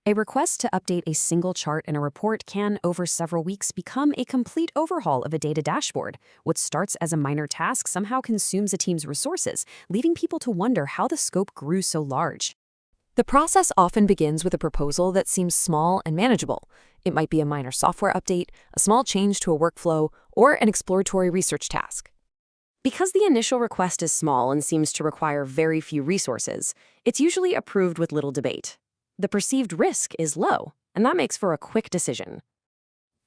A request to update a single chart in a report can, over several weeks, become a complete overhaul of a data dashboard. What starts as a minor task somehow consumes a team's resources, leaving people to wonder how the scope grew so large. The process often begins with a proposal that seems small and manageable. It might be a minor software update, a small change to a workflow, or an exploratory research task. Because the initial request is small and seems to require very few resources, it's usually approved with little debate. The perceived risk is low, and that makes for a quick decision.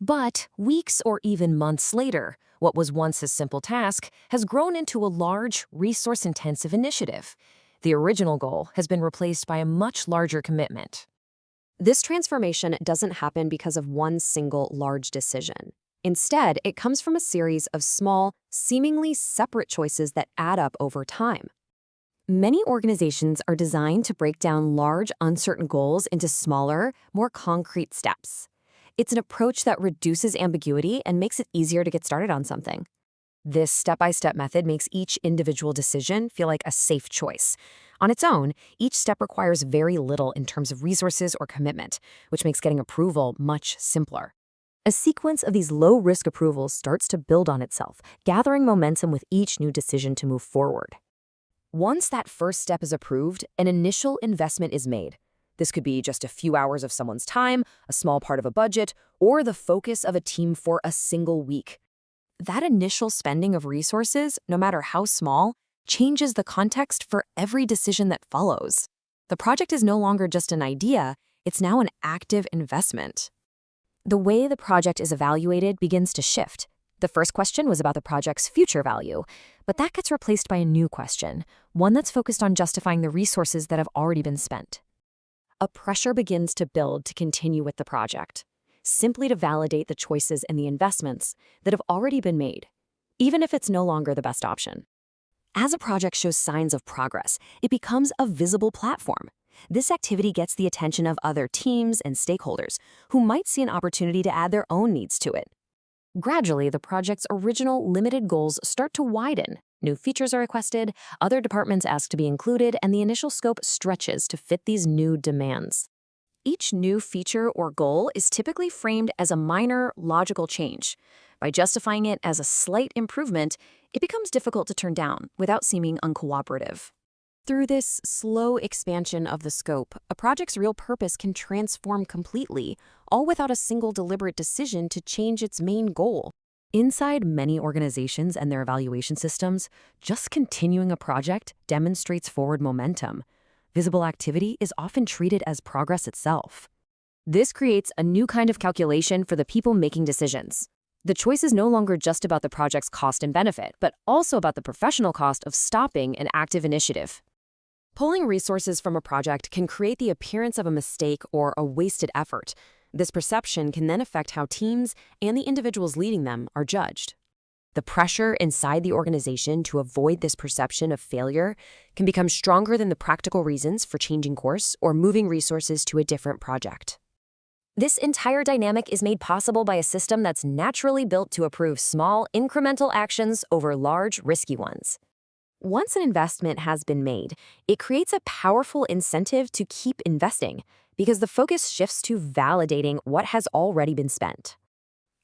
But weeks or even months later, what was once a simple task has grown into a large, resource-intensive initiative. The original goal has been replaced by a much larger commitment. This transformation doesn't happen because of one single large decision. Instead, it comes from a series of small, seemingly separate choices that add up over time. Many organizations are designed to break down large, uncertain goals into smaller, more concrete steps. It's an approach that reduces ambiguity and makes it easier to get started on something. This step-by-step method makes each individual decision feel like a safe choice. On its own, each step requires very little in terms of resources or commitment, which makes getting approval much simpler. A sequence of these low-risk approvals starts to build on itself, gathering momentum with each new decision to move forward. Once that first step is approved, an initial investment is made. This could be just a few hours of someone's time, a small part of a budget, or the focus of a team for a single week. That initial spending of resources, no matter how small, changes the context for every decision that follows. The project is no longer just an idea, it's now an active investment. The way the project is evaluated begins to shift. The first question was about the project's future value, but that gets replaced by a new question, one that's focused on justifying the resources that have already been spent. A pressure begins to build to continue with the project, simply to validate the choices and the investments that have already been made, even if it's no longer the best option. As a project shows signs of progress, it becomes a visible platform. This activity gets the attention of other teams and stakeholders who might see an opportunity to add their own needs to it. Gradually, the project's original limited goals start to widen. New features are requested, other departments ask to be included, and the initial scope stretches to fit these new demands. Each new feature or goal is typically framed as a minor, logical change. By justifying it as a slight improvement, it becomes difficult to turn down without seeming uncooperative. Through this slow expansion of the scope, a project's real purpose can transform completely, all without a single deliberate decision to change its main goal. Inside many organizations and their evaluation systems, just continuing a project demonstrates forward momentum. Visible activity is often treated as progress itself. This creates a new kind of calculation for the people making decisions. The choice is no longer just about the project's cost and benefit, but also about the professional cost of stopping an active initiative. Pulling resources from a project can create the appearance of a mistake or a wasted effort. This perception can then affect how teams and the individuals leading them are judged. The pressure inside the organization to avoid this perception of failure can become stronger than the practical reasons for changing course or moving resources to a different project. This entire dynamic is made possible by a system that's naturally built to approve small, incremental actions over large, risky ones. Once an investment has been made, it creates a powerful incentive to keep investing because the focus shifts to validating what has already been spent.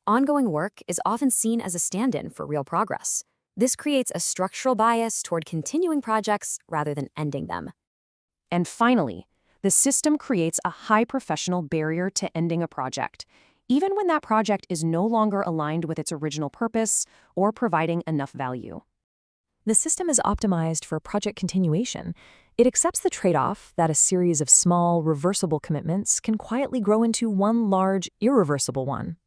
Ongoing work is often seen as a stand-in for real progress. This creates a structural bias toward continuing projects rather than ending them. And finally, the system creates a high professional barrier to ending a project, even when that project is no longer aligned with its original purpose or providing enough value. The system is optimized for project continuation. It accepts the trade-off that a series of small, reversible commitments can quietly grow into one large, irreversible one.